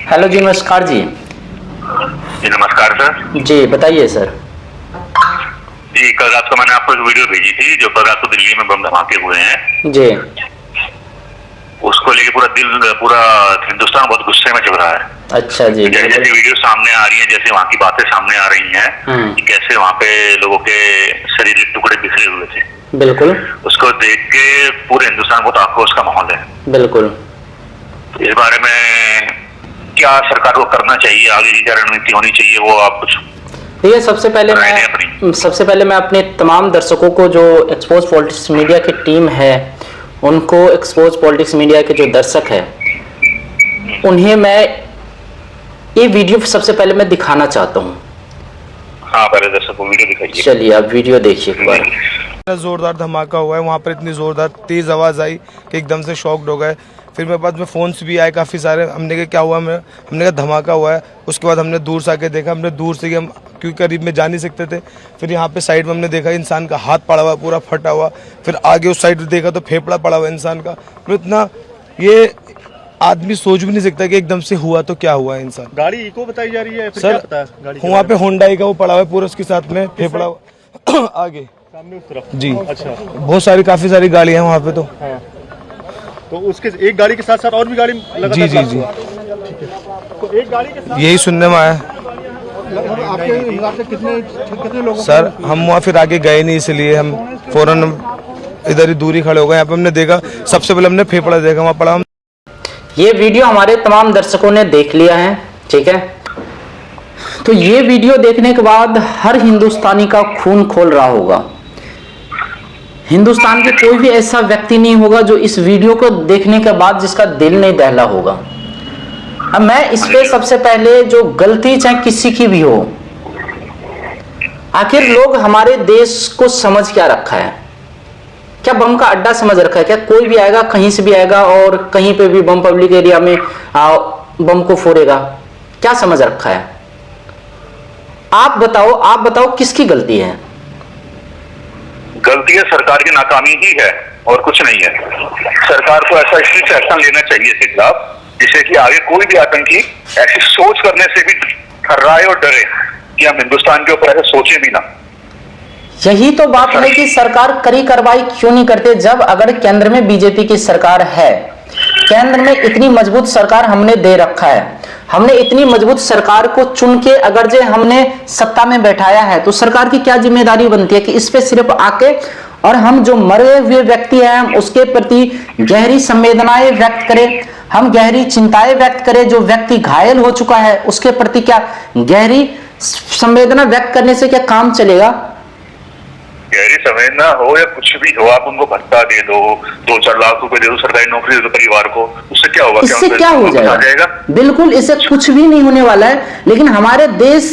Hello जी, नमस्कार जी। जी नमस्कार sir. जी बताइए सर। जी कल रात को मैंने आपको एक वीडियो भेजी थी जो कल रात को दिल्ली में बम धमाके हुए हैं। जी उसको लेके पूरा हिंदुस्तान बहुत गुस्से में चल रहा है। अच्छा जी। जैसे जैसे वीडियो सामने आ रही है, जैसे वहाँ की बातें सामने आ रही हैं कि कैसे वहाँ पे लोगों के शरीर के टुकड़े बिखरे हुए थे, बिल्कुल उसको देख के पूरे हिंदुस्तान बहुत आक्रोश का माहौल है। बिल्कुल। तो इस बारे में क्या सरकार को करना चाहिए, आगे की क्या रणनीति होनी चाहिए, वो आप कुछ ये सबसे पहले मैं अपने तमाम दर्शकों को, जो एक्सपोज पॉलिटिक्स मीडिया की टीम है, उनको एक्सपोज पॉलिटिक्स मीडिया के जो दर्शक है, उन्हें मैं ये वीडियो सबसे पहले मैं दिखाना चाहता हूँ। हाँ पहले दर्शकों को वीडियो दिखाइए। चलिए आप वीडियो देखिए एक बार। इतना जोरदार धमाका हुआ है वहाँ पर, इतनी जोरदार तेज आवाज़ आई कि एकदम से शॉक्ड हो गए। फिर मेरे पास में फ़ोन्स भी आए काफ़ी सारे। हमने कहा क्या हुआ, हमने कहा धमाका हुआ है। उसके बाद हमने दूर से आके देखा, हमने दूर से हम क्योंकि करीब में जा नहीं सकते थे। फिर यहाँ पे साइड में हमने देखा इंसान का हाथ पड़ा हुआ पूरा फटा हुआ। फिर आगे उस साइड देखा तो फेफड़ा पड़ा हुआ इंसान का। तो इतना ये आदमी सोच भी नहीं सकता कि एकदम से हुआ तो क्या हुआ इंसान। गाड़ी इको बताई जा रही है फिर सर, क्या पता है गाड़ी वहाँ पे होंडाई का वो पड़ा हुआ है पूरा, उसके साथ में फेफड़ा आगे सामने उस तरफ। जी अच्छा, बहुत सारी काफ़ी सारी गाड़ियाँ हैं वहाँ पे। तो हाँ। तो उसके एक गाड़ी के साथ साथ और भी गाड़ी लगातार जी जी जी तो एक गाड़ी के साथ यही सुनने में आया। आपके हिसाब से कितने लोग सर हम वहाँ फिर आगे गए नहीं, इसलिए हम फौरन इधर ही दूरी खड़े हो गए। यहाँ पे हमने देखा, सबसे पहले हमने फेफड़ा देखा वहाँ पड़ा। ये वीडियो हमारे तमाम दर्शकों ने देख लिया है, ठीक है। तो ये वीडियो देखने के बाद हर हिंदुस्तानी का खून खोल रहा होगा। हिंदुस्तान के कोई भी ऐसा व्यक्ति नहीं होगा जो इस वीडियो को देखने के बाद जिसका दिल नहीं दहला होगा। अब मैं इस पे सबसे पहले, जो गलती चाहे किसी की भी हो, आखिर लोग हमारे देश को समझ क्या रखा है? क्या बम का अड्डा समझ रखा है? क्या कोई भी आएगा, कहीं से भी आएगा और कहीं पे भी बम पब्लिक एरिया में बम को फोड़ेगा? क्या समझ रखा है? आप बताओ किसकी गलती है? गलती है सरकार की नाकामी ही है और कुछ नहीं है। सरकार को ऐसा स्ट्रिक्ट एक्शन लेना चाहिए इसके खिलाफ, जिससे कि आगे कोई भी आतंकी ऐसी सोच करने से भी थर्राए और डरे कि हम हिंदुस्तान के ऊपर ऐसे सोचे भी ना। यही तो बात है कि सरकार कड़ी कार्रवाई क्यों नहीं करते? जब अगर केंद्र में बीजेपी की सरकार है, केंद्र में इतनी मजबूत सरकार हमने दे रखा है, हमने इतनी मजबूत सरकार को चुन के अगर जो हमने सत्ता में बैठाया है, तो सरकार की क्या जिम्मेदारी बनती है कि इस पे सिर्फ आके और हम जो मरे हुए व्यक्ति हैं हम उसके प्रति गहरी संवेदनाएं व्यक्त करें, हम गहरी चिंताएं व्यक्त करें। जो व्यक्ति घायल हो चुका है उसके प्रति क्या गहरी संवेदना व्यक्त करने से क्या काम चलेगा? गहरी संवेदना हो या कुछ भी हो, आप उनको भत्ता दे दो, 2-4 लाख रुपए दे दो, सरकारी नौकरी दे दो परिवार को, उससे क्या होगा? इससे क्या हो जाएगा? बिल्कुल, इससे कुछ भी नहीं होने वाला है। लेकिन हमारे देश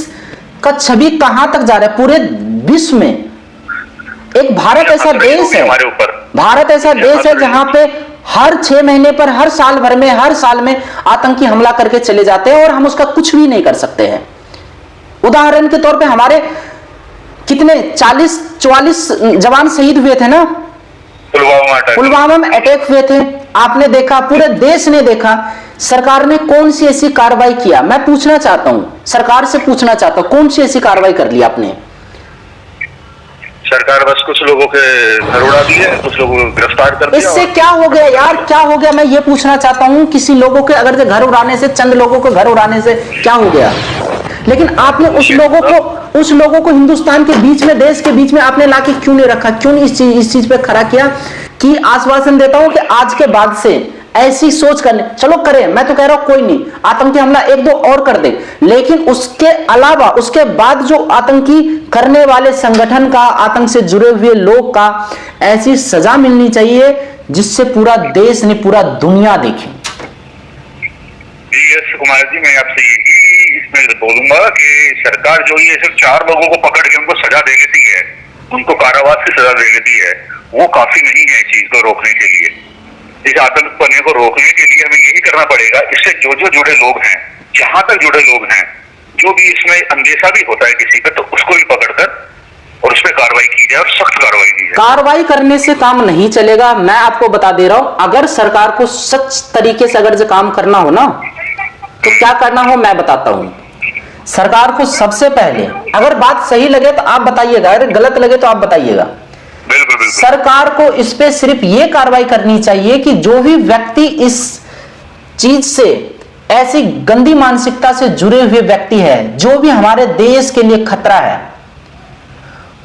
का छवि कहां तक जा रहा है पूरे विश्व में? एक भारत ऐसा देश है, हमारे ऊपर भारत ऐसा देश है जहां पे हर 6 महीने पर, हर साल भर में, हर साल में आतंकी हमला करके चले जाते हैं और हम उसका कुछ भी नहीं कर सकते हैं। उदाहरण के तौर पे हमारे कितने 40-44 जवान शहीद हुए थे ना, पुलवामा में अटैक हुए थे। आपने देखा, पूरे देश ने देखा। सरकार ने कौन सी ऐसी कार्रवाई किया? मैं पूछना चाहता हूं, सरकार से पूछना चाहता हूं, कौन सी ऐसी कार्रवाई कर ली आपने? सरकार बस कुछ लोगों के घर उड़ा दिए, कुछ लोगों को गिरफ्तार कर दिया। इससे क्या हो गया यार, क्या हो गया? मैं ये पूछना चाहता हूं, किसी लोगों के अगर घर उड़ाने से, चंद लोगों के घर उड़ाने से क्या हो गया? लेकिन आपने उस लोगों को हिंदुस्तान के बीच में, देश के बीच में आपने लाके क्यों नहीं रखा? क्यों नहीं इस चीज पे खड़ा किया? कि आश्वासन देता हूं कि आज के बाद से ऐसी सोच करने, चलो करें, मैं तो कह रहा हूं कोई नहीं, आतंकी हमला 1-2 और कर दे, लेकिन उसके अलावा, उसके बाद जो आतंकी करने वाले संगठन का, आतंक से जुड़े हुए लोग का ऐसी सजा मिलनी चाहिए जिससे पूरा देश नहीं, पूरा दुनिया देखे। जी यश कुमार जी, मैं आपसे यही इसमें बोलूंगा कि सरकार जो ये सिर्फ 4 लोगों को पकड़ के उनको सजा दे देती है, उनको कारावास की सजा दे देती है, वो काफी नहीं है इस चीज को रोकने के लिए। इस आतंक पने को रोकने के लिए हमें यही करना पड़ेगा, इससे जो जुड़े लोग हैं, जहां तक जुड़े लोग हैं, जो भी इसमें अंदेशा भी होता है किसी पे, तो उसको भी पकड़कर और उस पर कार्रवाई की जाए और सख्त कार्रवाई की जाए। कार्रवाई करने से काम नहीं चलेगा। मैं आपको बता दे रहा हूं, अगर सरकार को सच तरीके से अगर जो काम करना हो ना, तो क्या करना हो मैं बताता हूं। सरकार को सबसे पहले, अगर बात सही लगे तो आप बताइएगा, अगर गलत लगे तो आप बताइएगा। बिल्कुल बिल्कुल। सरकार को इस पे सिर्फ ये कार्रवाई करनी चाहिए कि जो भी व्यक्ति इस चीज से, ऐसी गंदी मानसिकता से जुड़े हुए व्यक्ति है, जो भी हमारे देश के लिए खतरा है,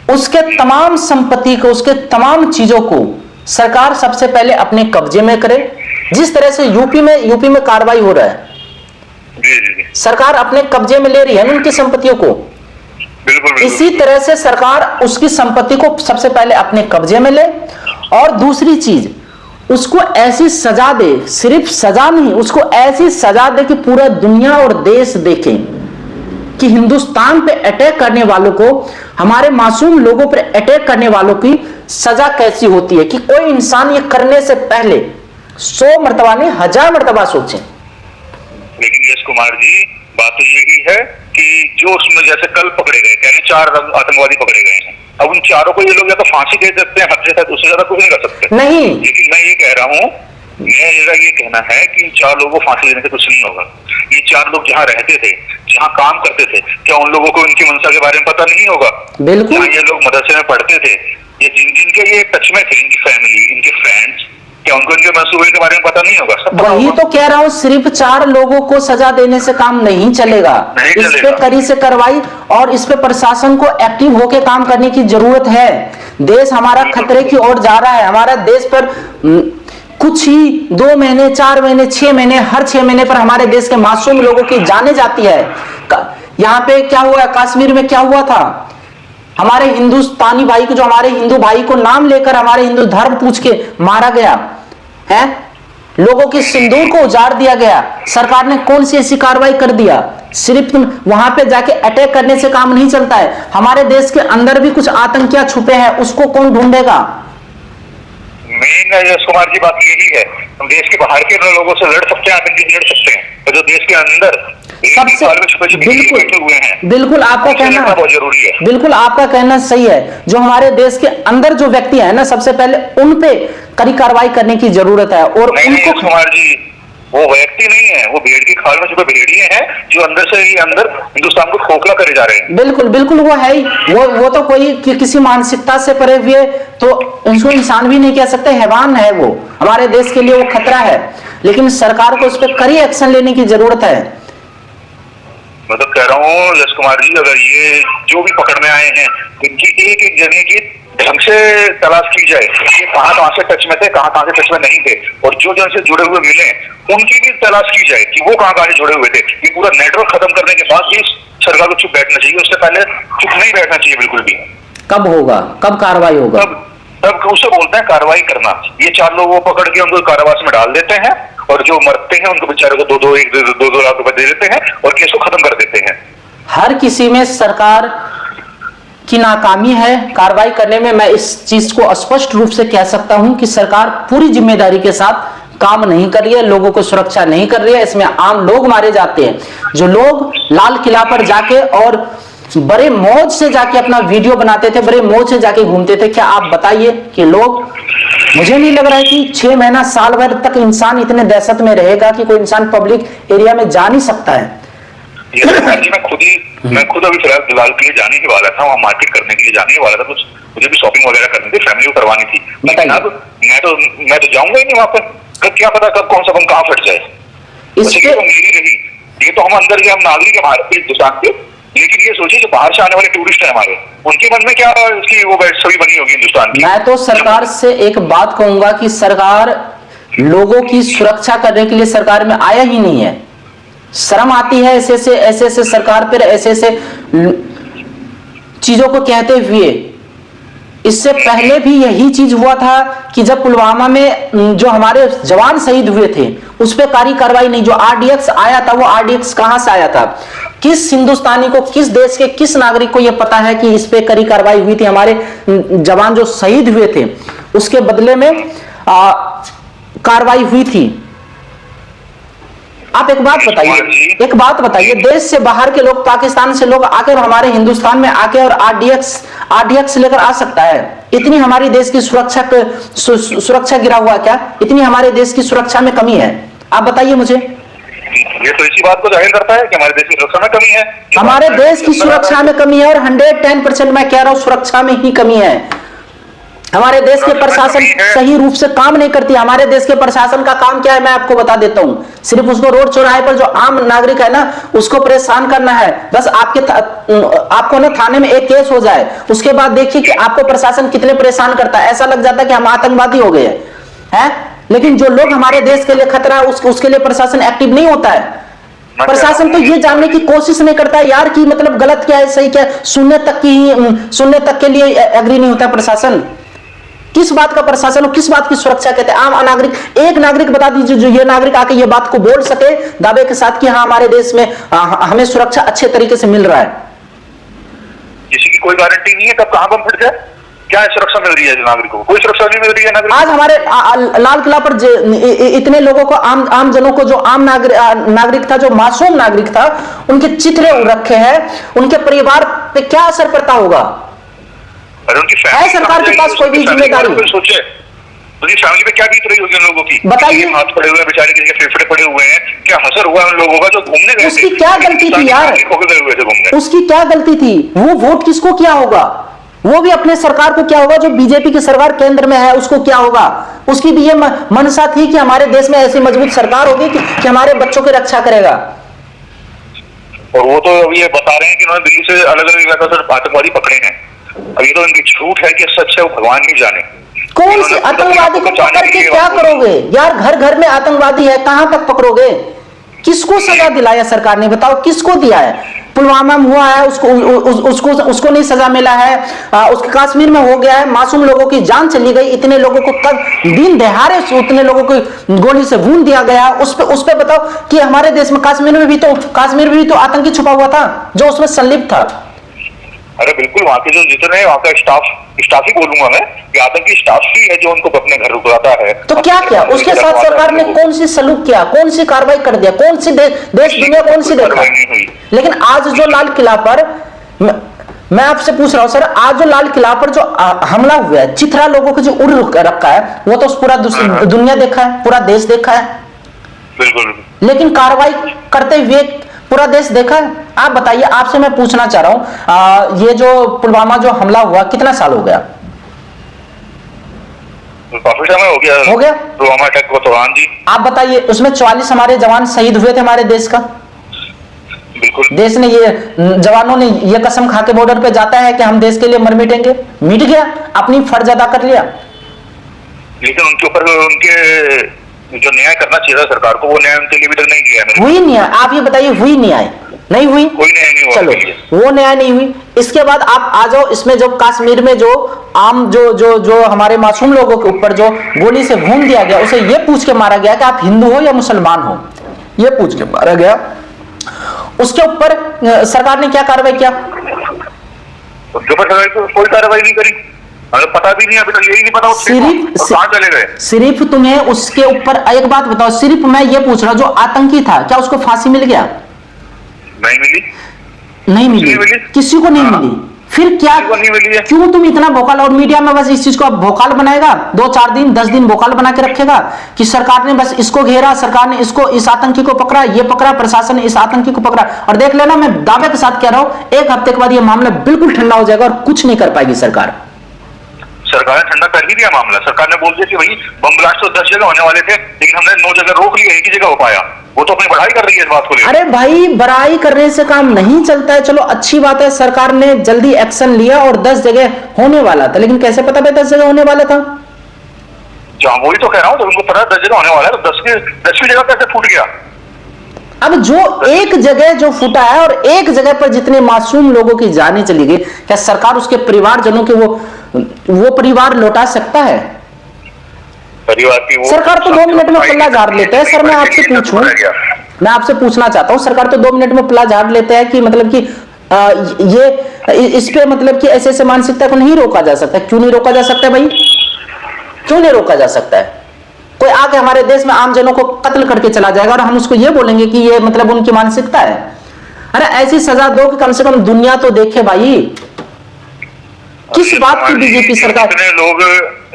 उसके तमाम संपत्ति को, उसके तमाम चीजों को सरकार सबसे पहले अपने कब्जे में करे। जिस तरह से यूपी में कार्रवाई हो रहा है, जी। सरकार अपने कब्जे में ले रही है उनकी संपत्तियों को। बिल्कुल। इसी तरह से सरकार उसकी संपत्ति को सबसे पहले अपने कब्जे में ले, और दूसरी चीज, उसको ऐसी सजा दे, सिर्फ सजा नहीं, उसको ऐसी सजा दे कि पूरा दुनिया और देश देखें कि हिंदुस्तान पे अटैक करने वालों को, हमारे मासूम लोगों पर अटैक करने वालों की सजा कैसी होती है, कि कोई इंसान ये करने से पहले 100 मर्तबा नहीं 1000 मर्तबा सोचे। लेकिन यश कुमार जी, बात तो यही है कि जो उसमें जैसे कल पकड़े गए, कहने 4 आतंकवादी पकड़े गए हैं, अब उन चारों को ये लोग या तो फांसी दे सकते हैं, हद से उससे ज्यादा कुछ नहीं कर सकते। नहीं, लेकिन मैं ये कह रहा हूँ, मेरा ये कहना है कि इन 4 लोगों को फांसी देने से कुछ नहीं होगा। ये 4 लोग जहाँ रहते थे, जहाँ काम करते थे, क्या उन लोगों को इनकी मंशा के बारे में पता नहीं होगा? बिल्कुल। जहाँ ये लोग मदरसे में पढ़ते थे, ये जिनके ये टच में थे, इनकी फैमिली, इनके फ्रेंड्स, क्या उनको इनके मंसूबे के बारे में पता नहीं होगा? सब पता वही होगा। तो कह रहा हूं, सिर्फ 4 लोगों को सजा देने से काम नहीं चलेगा। इस पे कड़ी से कार्रवाई, और इस पे प्रशासन को एक्टिव होकर काम करने की जरूरत है। देश हमारा खतरे की ओर जा रहा है। हमारा देश पर कुछ ही 2 महीने, 4 महीने, 6 महीने, हर 6 महीने पर हमारे देश के मासूम लोगों की जाने जाती है। यहाँ पे क्या हुआ, कश्मीर में क्या हुआ था, हमारे हिंदुस्तानी भाई को, जो हमारे हिंदू भाई को नाम लेकर हमारे हिंदू धर्म पूछ के मारा गया है, लोगों के सिंदूर को उजाड़ दिया गया। सरकार ने कौन सी ऐसी कार्रवाई कर दिया? सिर्फ वहां पे जाके अटैक करने से काम नहीं चलता है। हमारे देश के अंदर भी कुछ आतंकियां छुपे हैं, उसको कौन ढूंढेगा? मेन यश कुमार जी, बात यही है, हम देश के बाहर के लोगों से लड़ सकते हैं, आतंकी लड़ सकते हैं, और जो देश के अंदर सबसे बिल्कुल आपका कहना बहुत जरूरी है। बिल्कुल आपका कहना सही है। जो हमारे देश के अंदर जो व्यक्ति है ना, सबसे पहले उन पे कड़ी कार्रवाई करने की जरूरत है। और उनको, कुमार जी, वो व्यक्ति नहीं है, वो भेड़ की खाल में छुपे भेड़िए हैं, जो अंदर से ही अंदर हिंदुस्तान को खोखला करे जा रहे हैं। बिल्कुल वो है ही, वो तो कोई किसी मानसिकता से परे हुए तो उसको इंसान भी नहीं कह सकते, हैवान है वो। हमारे देश के लिए वो खतरा है, लेकिन सरकार को उस पर कड़ी एक्शन लेने की जरूरत है। मैं तो कह रहा हूँ यश कुमार जी, अगर ये जो भी पकड़ने आए हैं, इनकी एक जगह की ढंग से तलाश की जाए, ये कहाँ से टच में थे, कहाँ से टच में नहीं थे, और जो से जुड़े हुए मिले उनकी भी तलाश की जाए कि वो कहाँ से जुड़े हुए थे। ये पूरा नेटवर्क खत्म करने के बाद भी सरकार को चुप बैठना चाहिए, उससे पहले चुप नहीं बैठना चाहिए बिल्कुल भी। कब होगा, कब कार्रवाई होगा? तब उसे बोलते हैं कार्रवाई करना। ये 4 लोगों को पकड़ के उनको कारावास में डाल देते हैं, और जो मरते हैं उनको बेचारे को 2-2 लाख रुपए दे देते हैं, और केस को खत्म कर देते हैं। हर किसी में सरकार की नाकामी है कार्रवाई करने में। मैं इस चीज को स्पष्ट रूप से कह सकता हूं कि सरकार पूरी जिम्मेदारी के साथ काम नहीं कर रही है, लोगों को सुरक्षा नहीं कर रही है। इसमें आम लोग मारे जाते हैं, जो लोग लाल किला पर जाके और बड़े मौज से जाके अपना वीडियो बनाते थे, बड़े मौज से जाके घूमते थे। क्या आप बताइए कि लोग, मुझे नहीं लग रहा है कि 6 महीना साल भर तक इंसान इतने दहशत में रहेगा कि कोई इंसान पब्लिक एरिया में जा नहीं सकता है। मैं खुद अभी फिलहाल दिलाल के लिए जाने ही वाला था, वहाँ मार्केट करने के लिए जाने ही वाला था, कुछ मुझे भी शॉपिंग वगैरह करनी थी, फैमिली को करवानी थी। लेकिन अब मैं तो जाऊंगा ही नहीं वहाँ पर। क्या पता कब कौन सा बम कहाँ फट जाए। इसके तो मेरी रही, ये तो हम अंदर के, हम नागरिक है भारत के हिंदुस्तान के, लेकिन ये सोचिए जो बाहर से आने वाले टूरिस्ट है हमारे, उनके मन में क्या इसकी वो छवि बनी होगी हिंदुस्तान की। मैं तो सरकार से एक बात कहूंगा कि सरकार लोगों की सुरक्षा करने के लिए सरकार में आया ही नहीं है। शर्म आती है ऐसे सरकार पर ऐसे चीजों को कहते हुए। इससे पहले भी यही चीज हुआ था कि जब पुलवामा में जो हमारे जवान शहीद हुए थे, उस पर कार्रवाई नहीं। जो आरडीएक्स आया था, वो आरडीएक्स कहां से आया था? किस हिंदुस्तानी को, किस देश के किस नागरिक को यह पता है कि इस पे कड़ी कार्रवाई हुई थी? हमारे जवान जो शहीद हुए थे उसके बदले में कार्रवाई हुई थी। आप एक बात बताइए, देश से बाहर के लोग, पाकिस्तान से लोग आकर हमारे हिंदुस्तान में आके और आरडीएक्स लेकर आ सकता है? इतनी हमारी देश की सुरक्षा गिरा हुआ क्या? इतनी हमारे देश की सुरक्षा में कमी है? आप बताइए मुझे। ये तो इसी बात को जाहिर करता है कि हमारे देश की सुरक्षा में कमी है। हमारे देश की सुरक्षा में कमी है और 110% मैं कह रहा हूं सुरक्षा में ही कमी है। हमारे देश के प्रशासन सही रूप से काम नहीं करती। हमारे देश के प्रशासन का काम क्या है मैं आपको बता देता हूं। सिर्फ उसको रोड चौराहे पर जो आम नागरिक है ना उसको परेशान करना है। बस आपको ना थाने में एक केस हो जाए उसके बाद देखिए कि आपको प्रशासन कितने परेशान करता है। ऐसा लग जाता है कि हम आतंकवादी हो गए हैं। लेकिन जो लोग हमारे देश के लिए खतरा है उसके लिए प्रशासन एक्टिव नहीं होता है। प्रशासन तो ये जानने की कोशिश नहीं करता है यार कि मतलब गलत क्या है सही क्या है, सुनने तक के लिए एग्री नहीं होता प्रशासन। किस बात का प्रशासन और किस बात की सुरक्षा कहते हैं? आम नागरिक, एक नागरिक बता दीजिए जो ये नागरिक आके ये बात को बोल सके दावे के साथ कि हाँ हमारे देश में हमें सुरक्षा अच्छे तरीके से मिल रहा है। किसी की कोई गारंटी नहीं है कब कहां बम फट जाए। क्या सुरक्षा मिल रही है नागरिकों को? कोई सुरक्षा नहीं मिल रही है नागरिकों। आज हमारे लाल किला पर इतने लोगों को आम जनों को जो आम नागरिक था जो मासूम नागरिक था उनके चित्र रखे हैं, उनके परिवार पे क्या असर पड़ता होगा? है सरकार के पास कोई भी जिम्मेदारी? सोचे उनकी फैमिली पे क्या बीत रही होगी उन लोगों की? बताइए। हाथ पड़े हुए हैं बेचारे, किसी के फेफड़े पड़े हुए हैं, क्या हसर हुआ उन लोगों का जो घूमने गए थे। उसकी क्या गलती थी यार? उसकी क्या गलती थी? वो वोट किसको क्या होगा? वो भी अपने सरकार को क्या होगा? जो बीजेपी की सरकार केंद्र में है उसको क्या होगा? उसकी भी ये मनसा थी कि हमारे देश में ऐसी मजबूत सरकार होगी कि हमारे बच्चों की रक्षा करेगा। और वो तो अभी ये बता रहे हैं कि उन्होंने दिल्ली से अलग अलग इलाकों से आतंकवादी पकड़े हैं। अब ये तो इनकी झूठ है कि सच है वो भगवान ही जाने। कौन से आतंकवादी को पकड़ के क्या करोगे यार? घर घर में आतंकवादी है, कहां तक पकड़ोगे? किसको सजा दिलाया सरकार ने? बताओ किसको दिया है? पुलवामा में हुआ है उसको नहीं सजा मिला है। उसके कश्मीर में हो गया है, मासूम लोगों की जान चली गई। इतने लोगों को कब दिन दहाड़े उतने लोगों को गोली से भून दिया गया। उस पे बताओ कि हमारे देश में कश्मीर में भी तो आतंकी छुपा हुआ था जो उसमें संलिप्त था। अरे बिल्कुल, वहाँ के जो जितने वहाँ का स्टाफ ही बोलूंगा मैं कि आतंकी स्टाफ ही है जो उनको अपने घर रुकवाता है। तो क्या किया उसके साथ सरकार ने? कौन सी सलूक किया? कौन सी कार्रवाई कर दिया? कौन सी देश दुनिया कौन सी देखा? लेकिन आज जो लाल किला पर मैं आपसे पूछ रहा हूं सर, आज जो लाल किला पर जो हमला हुआ है, चिथरा लोगों को जो उड़ रखा है वो तो पूरा दुनिया देखा है, पूरा देश देखा है। बिल्कुल। लेकिन कार्रवाई करते हुए पूरा देश देखा है। आप बताइए, आपसे मैं पूछना चाह रहा हूं ये जो पुलवामा जो हमला हुआ कितना साल हो गया? काफी समय हो गया पुलवामा अटैक को दौरान जी। आप बताइए, उसमें 44 हमारे जवान शहीद हुए थे हमारे देश का। बिल्कुल। देश ने जवानों ने ये कसम खा के बॉर्डर पे जाता है कि हम देश के लिए मर मिटेंगे। मिट गया, अपनी फर्ज अदा कर लिया। लेकिन उनके ऊपर उनके जो न्याय करना चाहिए सरकार को, वो न्याय उनके लिए अभी तक नहीं किया। हुई न्याय? आप ये बताइए, हुई न्याय? नहीं हुई, कोई न्याय नहीं हुआ। चलो वो न्याय नहीं हुई। इसके बाद आप आ जाओ इसमें जो कश्मीर में जो आम जो हमारे मासूम लोगों के ऊपर जो गोली से भून दिया गया, उसे ये पूछ के मारा गया कि आप हिंदू हो या मुसलमान हो, ये पूछ के मारा गया। उसके ऊपर सरकार ने क्या कार्रवाई किया? उसके ऊपर कोई कार्रवाई नहीं करी। पता भी नहीं, अभी तक यही नहीं पता कहां चले गए। सिर्फ तुम्हें उसके ऊपर एक बात बताओ, सिर्फ मैं ये पूछ रहा हूं जो आतंकी था क्या उसको फांसी मिल गया? नहीं मिली। नहीं मिली, किसी को नहीं मिली। फिर क्या? क्यों तुम इतना भोकाल? और मीडिया में बस इस चीज को भोकाल बनाएगा, 2-4 दिन 10 दिन भोकाल बना के रखेगा कि सरकार ने बस इसको घेरा, सरकार ने इसको इस आतंकी को पकड़ा, ये पकड़ा, प्रशासन ने इस आतंकी को पकड़ा। और देख लेना, मैं दावे के साथ कह रहा हूं 1 हफ्ते के बाद ये मामला बिल्कुल ठंडा हो जाएगा और कुछ नहीं कर पाएगी सरकार। सरकार ने ठंडा कर ही दिया मामला। सरकार ने बोल दिया कि भाई बम ब्लास्ट तो 10 जगह होने वाले थे, लेकिन हमने 9 जगह रोक लिया, एक ही जगह हो पाया। वो तो अपनी बढ़ाई कर रही है इस बात को लेकर। अरे भाई, बढ़ाई करने से काम नहीं चलता है। चलो अच्छी बात है, सरकार ने जल्दी एक्शन लिया और 10 जगह होने वाला था, लेकिन कैसे पता था 10 जगह होने वाला था? वही तो कह रहा हूँ, जब उनको पता 10 जगह होने वाला है तो 10वीं जगह कैसे फूट गया? अब जो एक जगह जो फूटा है और एक जगह पर जितने मासूम लोगों की जानें चली गई, क्या सरकार उसके परिवारजनों के वो परिवार लौटा सकता है? परिवार की वो सरकार तो 2 मिनट में पल्ला झाड़ लेते हैं। सर मैं आपसे पूछूं, मैं आपसे पूछना चाहता हूं, सरकार तो 2 मिनट में पल्ला झाड़ लेते हैं कि मतलब कि ये इस पे मतलब कि ऐसे मानसिकता को नहीं रोका जा सकता? क्यों नहीं रोका जा सकता भाई? क्यों नहीं रोका जा सकता है? कोई आके हमारे देश में आम जनों को कत्ल करके चला जाएगा और हम उसको ये बोलेंगे कि ये मतलब उनकी मानसिकता है? अरे ऐसी सजा दो कि कम से कम दुनिया तो देखे भाई। किस बात की बीजेपी सरकार?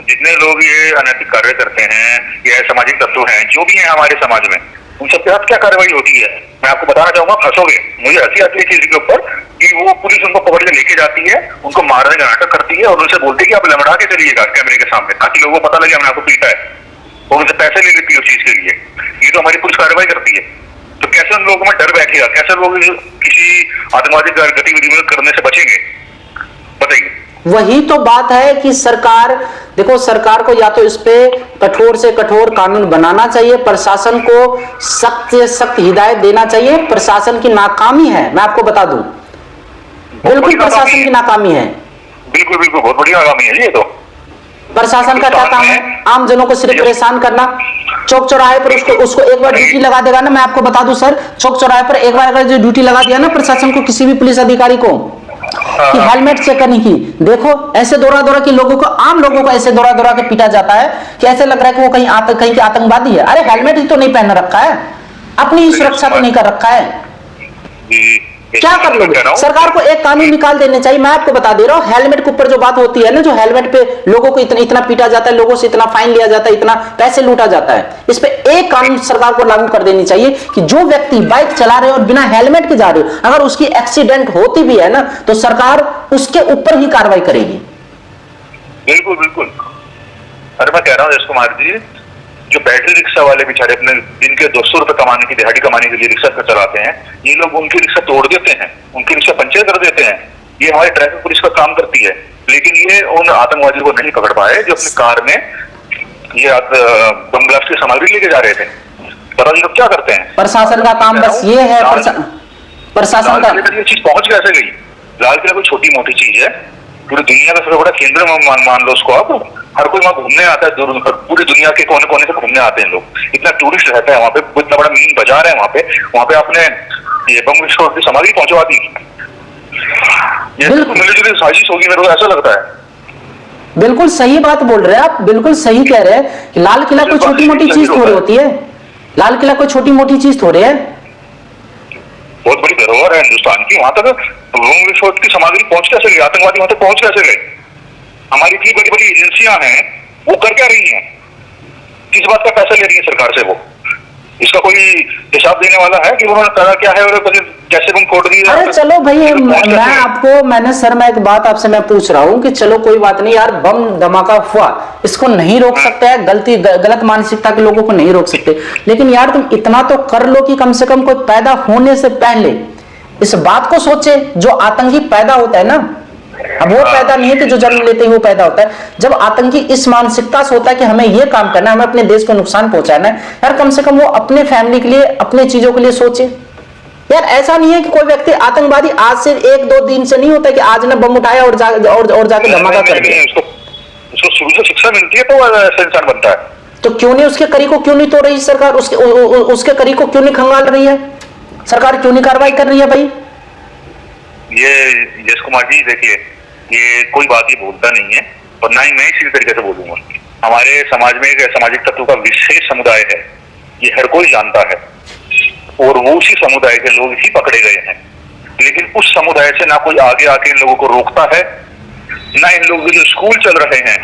जितने लोग ये अनैतिक कार्य करते हैं, ये सामाजिक तत्व हैं जो भी हैं हमारे समाज में, उन सबके साथ क्या कार्रवाई होती है? मैं आपको बताना चाहूंगा, फंसोगे। मुझे हंसी आती है चीज के ऊपर कि वो पुलिस उनको पकड़ के लेके जाती है, उनको मारने का नाटक करती है और उनसे बोलती है कि आप लमड़ा के चलिएगा कैमरे के सामने, ताकि लोगों को पता लगे हमने आपको पीटा है, और उनसे पैसे ले लेती है उस चीज के लिए। ये तो हमारी पुलिस कार्रवाई करती है। तो कैसे उन लोगों में डर बैठेगा? कैसे लोग किसी आतंकवादी गतिविधि में करने से बचेंगे? बताइए। वही तो बात है कि सरकार, देखो सरकार को या तो इस पे कठोर से कठोर कानून बनाना चाहिए, प्रशासन को सख्त से सख्त हिदायत देना चाहिए। प्रशासन की नाकामी है, मैं आपको बता दूं, बिल्कुल प्रशासन की नाकामी है। बिल्कुल बिल्कुल, बहुत बड़ी नाकामी है ये तो। प्रशासन का क्या काम है? आम जनों को सिर्फ परेशान करना। चौक चौराहे पर उसको एक बार ड्यूटी लगा देगा ना, मैं आपको बता दूं सर, चौक चौराहे पर एक बार अगर जो ड्यूटी लगा दिया ना प्रशासन को, किसी भी पुलिस अधिकारी को, कि हेलमेट चेक करने की, देखो ऐसे दौरा दौरा के लोगों को, आम लोगों को ऐसे दौरा दौरा के पीटा जाता है कि ऐसे लग रहा है कि वो कहीं के आतंकवादी है। अरे हेलमेट ही तो नहीं पहन रखा है, अपनी ही सुरक्षा तो नहीं कर रखा है, क्या कर लोगे? सरकार को एक कानून निकाल देने चाहिए। मैं आपको बता दे रहा हूं, हेलमेट के ऊपर जो बात होती है ना, जो हेलमेट पे लोगों को इतना पीटा जाता है, लोगों से इतना फाइन लिया जाता है, इतना पैसे लूटा जाता है, इस पे एक कानून सरकार को लागू कर देनी चाहिए कि जो व्यक्ति बाइक चला रहे और बिना हेलमेट के जा रहे हो, अगर उसकी एक्सीडेंट होती भी है ना, तो सरकार उसके ऊपर ही कार्रवाई करेगी। बिल्कुल बिल्कुल। अरे मैं कह रहा हूँ यश कुमार जी, जो बैटरी रिक्शा वाले बेचारे अपने दिन के 200 रुपए कमाने की, दिहाड़ी कमाने के लिए रिक्शा पर चलाते हैं, ये लोग उनकी रिक्शा तोड़ देते हैं, उनकी रिक्शा पंचर कर देते हैं। ये हमारी ट्रैफिक पुलिस का काम करती है, लेकिन ये उन आतंकवादियों को नहीं पकड़ पाए जो अपनी कार में ये बम ब्लास्ट की सामग्री लेके जा रहे थे। बताओ ये लोग क्या करते हैं? प्रशासन का काम बस ये है, प्रशासन का। ये चीज पहुंच कैसे गई? लाल किला कोई छोटी मोटी चीज है? पूरी दुनिया का सबसे बड़ा केंद्र मान लो उसको आप। हर कोई वहां घूमने आता है, पूरी दुनिया के कोने कोने से घूमने आते हैं लोग, इतना टूरिस्ट रहता है वहां पे, इतना बड़ा मीन बाजार है वहां पे आपने ये बम विस्फोट की सामग्री पहुंचवा दी। ये मिलजुली साजिश होगी, मेरे को ऐसा लगता है। बिल्कुल सही बात बोल रहे हैं आप, बिल्कुल सही कह रहे हैं कि लाल किला कोई छोटी मोटी चीज थोड़ी होती है, लाल किला कोई छोटी मोटी चीज थोड़ी है, बहुत बड़ी धरोहर है हिंदुस्तान की। वहां तक बम विस्फोट की सामग्री पहुंच कैसे गई? आतंकवादी वहां तक पहुंच कैसे गए? हमारी इतनी बड़ी बड़ी एजेंसियां हैं, वो कर क्या रही हैं? किस बात का पैसा ले रही है सरकार से? वो इसका कोई हिसाब देने वाला है कि उन्होंने करा क्या है और कैसे बम फोड़ दी? अरे चलो भाई, मैं एक बात आपसे मैं पूछ रहा हूँ कि चलो कोई बात नहीं यार, बम धमाका हुआ, इसको नहीं रोक सकते हैं, गलत मानसिकता के लोगों को नहीं रोक सकते, लेकिन यार तुम इतना तो कर लो कि कम से कम कोई पैदा होने से पहले इस बात को सोचे। जो आतंकी पैदा होता है ना, अब वो पैदा नहीं है कि जो जन्म लेते ही वो पैदा होता है, जब आतंकी इस मानसिकता से होता है कि हमें ये काम करना है, हमें अपने देश को नुकसान पहुंचाना है, यार कम से कम वो अपने फैमिली के लिए, अपने चीजों के लिए सोचे। यार ऐसा नहीं है कि कोई व्यक्ति आतंकवादी आज से 1-2 दिन से नहीं होता कि आज ने बम उठाया और जाके धमाका कर दिया। उसको शुरू से शिक्षा मिलती है तो वो ऐसा इंसान बनता है। तो क्यों नहीं उसके करी को क्यों नहीं तोड़ रही सरकार? उसके करी को क्यों नहीं खंगाल रही है सरकार? क्यों नहीं कार्रवाई कर रही है भाई? ये यश कुमार जी देखिए, ये कोई बात ही बोलता नहीं है और ना ही मैं इसी तरीके से बोलूंगा। हमारे समाज में एक सामाजिक तत्व का विशेष समुदाय है, ये हर कोई जानता है, और वो उसी समुदाय के लोग ही पकड़े गए हैं। लेकिन उस समुदाय से ना कोई आगे आके इन लोगों को रोकता है, ना इन लोगों के जो स्कूल चल रहे हैं,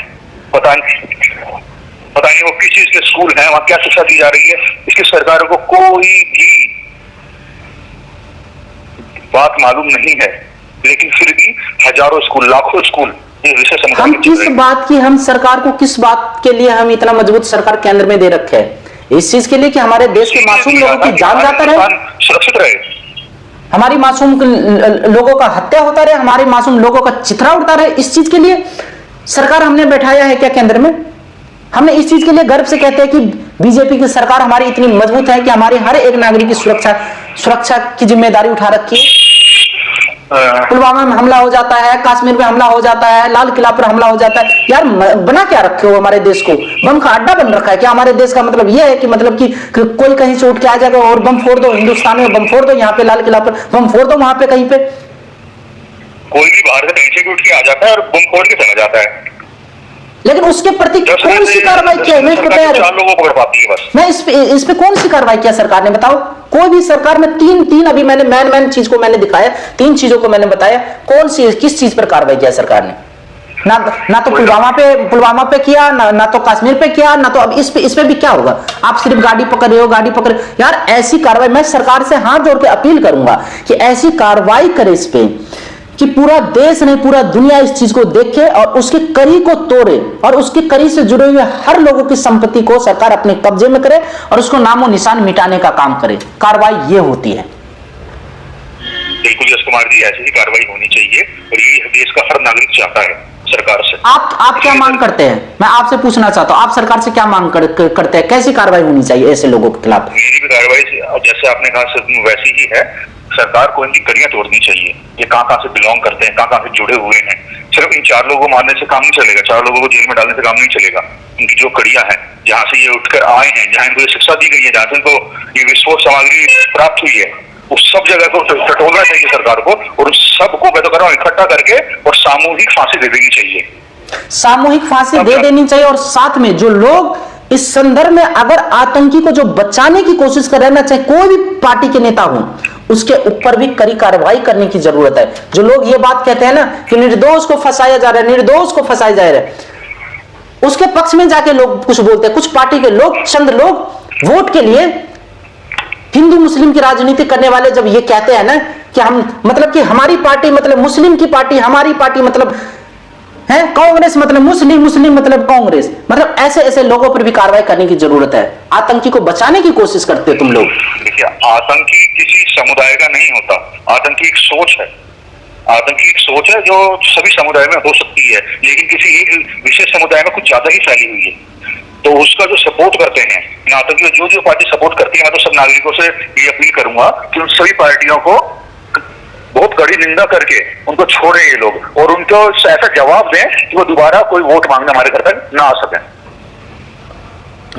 पता नहीं वो किस चीज के स्कूल हैं, वहां क्या शिक्षा दी जा रही है, इसकी सरकारों को कोई भी बात मालूम नहीं है। लेकिन फिर भी हजारों स्कूल, लाखों स्कूल हम किस बात की, हम सरकार को किस बात के लिए हम इतना मजबूत सरकार केंद्र में दे रखे हैं? इस चीज के लिए कि हमारे देश के मासूम लोगों की जान जाता रहे, सुरक्षित रहे, हमारी मासूम लोगों का हत्या होता रहे, हमारे मासूम लोगों का चिथड़ा उड़ता रहे। इस चीज के लिए सरकार हमने बैठाया है क्या केंद्र में? हमने इस चीज के लिए गर्व से कहते हैं कि बीजेपी की सरकार हमारी इतनी मजबूत है कि हमारे हर एक नागरिक की सुरक्षा की जिम्मेदारी उठा रखी है। पुलवामा में हमला हो जाता है, कश्मीर में हमला हो जाता है, लाल किला पर हमला हो जाता है, यार बना क्या रखे हो हमारे देश को? बम का अड्डा बन रखा है क्या हमारे देश का? मतलब ये है कि कोई कहीं से उठ के आ जाएगा और बम फोड़ दो, हिंदुस्तान में बम फोड़ दो, यहाँ पे लाल किला पर बम फोड़ दो, वहां पे कहीं पे कोई भी बाहर से कहीं से उठ के आ जाता है और बम फोड़ के चला जाता है। लेकिन उसके प्रति कौन सी कार्रवाई की है? मैं इस पे कौन सी कार्रवाई किया सरकार ने? बताओ। कोई भी सरकार में तीन अभी मैंने मैन चीज को मैंने दिखाया, 3 चीजों को मैंने बताया, कौन सी किस चीज पर कार्रवाई किया सरकार ने? ना तो पुलवामा पे किया, ना तो कश्मीर पे किया, ना तो अब इस पे भी क्या होगा? आप सिर्फ गाड़ी पकड़ रहे हो, गाड़ी पकड़। यार ऐसी कार्रवाई, मैं सरकार से हाथ जोड़ के अपील करूंगा कि ऐसी कार्रवाई करे इस पे कि पूरा देश नहीं पूरा दुनिया इस चीज को देखे और उसकी कड़ी को तोड़े और उसकी कड़ी से जुड़े हुए हर लोगों की संपत्ति को सरकार अपने कब्जे में करे और उसको नामो निशान मिटाने का काम करे। कार्रवाई ये होती है। बिल्कुल यश कुमार जी, ऐसी ही कार्रवाई होनी चाहिए और ये देश का हर नागरिक चाहता है सरकार से। आप क्या मांग करते हैं? मैं आपसे पूछना चाहता हूं, आप सरकार से क्या मांग करते हैं? कैसी कार्रवाई होनी चाहिए ऐसे लोगों के खिलाफ? मेरी भी कार्रवाई जैसे आपने कहा वैसी ही है। सरकार को इनकी कड़ियां तोड़नी चाहिए। ये कहां से बिलोंग करते हैं, कहां से जुड़े हुए हैं। सिर्फ इन 4 लोगों को मारने से काम नहीं चलेगा, 4 लोगों को जेल में डालने से काम नहीं चलेगा। इनकी जो कड़ियां हैं, जहां से ये उठकर आए हैं, जहां इनको शिक्षा दी गई है, जहां से इनको ये विस्फोट सामग्री प्राप्त हुई है, उस सब जगह को टटोलना चाहिए सरकार को और उस सबको मैं तो कर रहा हूं इकट्ठा करके और सामूहिक फांसी दे देनी चाहिए। सामूहिक फांसी दे देनी चाहिए और साथ में जो लोग इस संदर्भ में अगर आतंकी को जो बचाने की कोशिश कर रहे हैं ना, चाहे कोई भी पार्टी के नेता हो, उसके ऊपर भी कड़ी कार्रवाई करने की जरूरत है। जो लोग ये बात कहते हैं ना कि निर्दोष को फंसाया जा रहा है, निर्दोष को फंसाया जा रहा है, उसके पक्ष में जाके लोग कुछ बोलते हैं। कुछ पार्टी के लोग, चंद लोग वोट के लिए हिंदू मुस्लिम की राजनीति करने वाले जब ये कहते हैं ना कि हम मतलब कि हमारी पार्टी मतलब मुस्लिम की पार्टी, हमारी पार्टी मतलब है कांग्रेस, मतलब मुस्लिम, मुस्लिम मतलब कांग्रेस, मतलब ऐसे ऐसे लोगों पर भी कार्रवाई करने की जरूरत है। आतंकी को बचाने की कोशिश करते हो तुम लोग। देखिए, आतंकी किसी समुदाय का नहीं होता, आतंकी एक सोच है। आतंकी एक सोच है जो सभी समुदाय में हो सकती है, लेकिन किसी एक विशेष समुदाय में कुछ ज्यादा ही फैली हुई है। तो उसका जो सपोर्ट करते हैं इन आतंकियों, जो पार्टी सपोर्ट करती है, मैं तो सब नागरिकों से ये अपील करूंगा कि उन सभी पार्टियों को बहुत कड़ी निंदा करके उनको छोड़े ये लोग और उनको ऐसा जवाब दें कि वो दोबारा कोई वोट मांगने हमारे घर तक ना आ सके।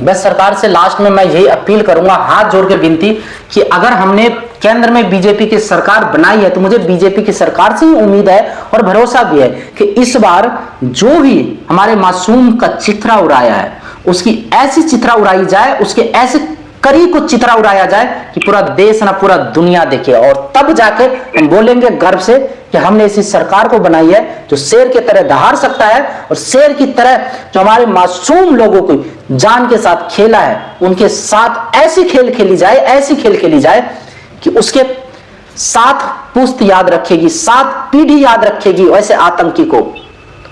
बस सरकार से लास्ट में मैं यही अपील करूंगा, हाथ जोड़ के विनती कि अगर हमने केंद्र में बीजेपी की सरकार बनाई है तो मुझे बीजेपी की सरकार से ही उम्मीद है और भरोसा भी है कि इस बार जो भी हमारे मासूम का चित्रा उड़ाया है उसकी ऐसी चित्रा उड़ाई जाए, उसके ऐसे करी को चित्रा उड़ाया जाए कि पूरा देश ना पूरा दुनिया देखे और तब जाके हम बोलेंगे गर्व से कि हमने ऐसी सरकार को बनाई है जो शेर की तरह दहाड़ सकता है और शेर की तरह जो हमारे मासूम लोगों को जान के साथ खेला है, उनके साथ ऐसी खेल खेली जाए, ऐसी खेल खेली जाए कि उसके 7 पुश्त याद रखेगी, 7 पीढ़ी याद रखेगी वैसे आतंकी को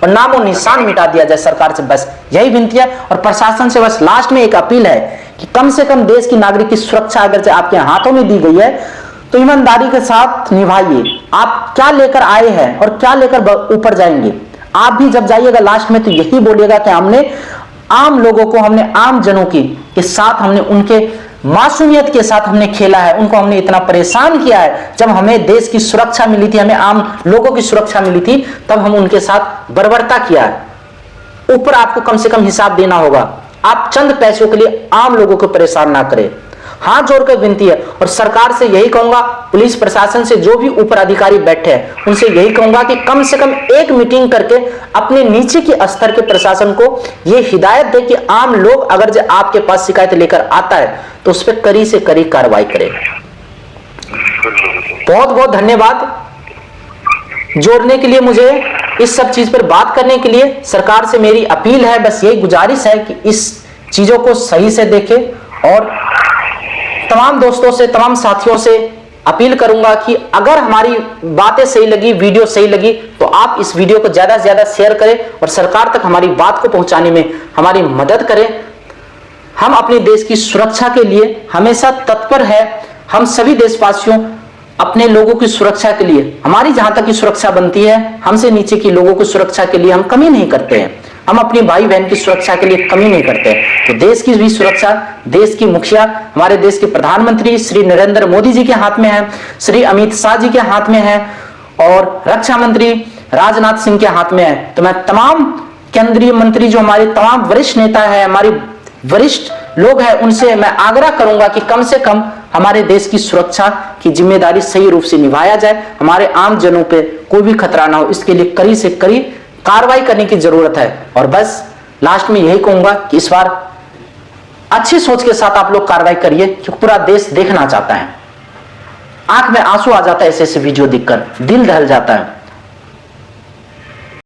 और नामो निशान मिटा दिया जाए सरकार से। बस यही विनती है और प्रशासन से बस लास्ट में एक अपील है कि कम से कम देश की नागरिक की सुरक्षा अगर से आपके हाथों में दी गई है तो ईमानदारी के साथ निभाइए। आप क्या लेकर आए हैं और क्या लेकर ऊपर जाएंगे। आप भी जब जाइएगा लास्ट में तो यही बोलिएगा कि हमने आम लोगों को, हमने आम जनों के साथ, हमने उनके मासूमियत के साथ हमने खेला है, उनको हमने इतना परेशान किया है। जब हमें देश की सुरक्षा मिली थी, हमें आम लोगों की सुरक्षा मिली थी, तब हम उनके साथ बर्बरता किया है। ऊपर आपको कम से कम हिसाब देना होगा। आप चंद पैसों के लिए आम लोगों को परेशान ना करें। हाथ जोड़कर विनती है और सरकार से यही कहूंगा, पुलिस प्रशासन से जो भी ऊपर अधिकारी बैठे हैं उनसे यही कहूंगा कि कम से कम एक मीटिंग करके अपने नीचे के स्तर के प्रशासन को यह हिदायत दे कि आम लोग अगर जो आपके पास शिकायत लेकर आता है तो उस पर कड़ी से कड़ी कार्रवाई करें। बहुत बहुत धन्यवाद जोड़ने के लिए, मुझे इस सब चीज पर बात करने के लिए। सरकार से मेरी अपील है, बस यही गुजारिश है कि इस चीजों को सही से देखें और तमाम दोस्तों से, तमाम साथियों से अपील करूंगा कि अगर हमारी बातें सही लगी, वीडियो सही लगी तो आप इस वीडियो को ज्यादा से ज्यादा शेयर करें और सरकार तक हमारी बात को पहुंचाने में हमारी मदद करें। हम अपने देश की सुरक्षा के लिए हमेशा तत्पर है। हम सभी देशवासियों अपने लोगों की सुरक्षा के लिए, हमारी जहां तक की सुरक्षा बनती है, हमसे नीचे की लोगों की सुरक्षा के लिए हम कमी नहीं करते हैं। हम अपनी भाई बहन की सुरक्षा के लिए कमी नहीं करते। तो देश की भी सुरक्षा देश की मुखिया, हमारे देश के प्रधानमंत्री श्री नरेंद्र मोदी जी के हाथ में है, श्री अमित शाह जी के हाथ में है और रक्षा मंत्री राजनाथ सिंह के हाथ में है। तो मैं तमाम केंद्रीय मंत्री, जो हमारे तमाम वरिष्ठ नेता है, हमारे वरिष्ठ लोग हैं, उनसे मैं आग्रह करूंगा कि कम से कम हमारे देश की सुरक्षा की जिम्मेदारी सही रूप से निभाया जाए। हमारे आम जनों पे कोई भी खतरा ना हो, इसके लिए कड़ी से कड़ी कार्रवाई करने की जरूरत है। और बस लास्ट में यही कहूंगा कि इस बार अच्छी सोच के साथ आप लोग कार्रवाई करिए, क्योंकि पूरा देश देखना चाहता है। आंख में आंसू आ जाता है ऐसे ऐसे वीडियो देखकर, दिल दहल जाता है।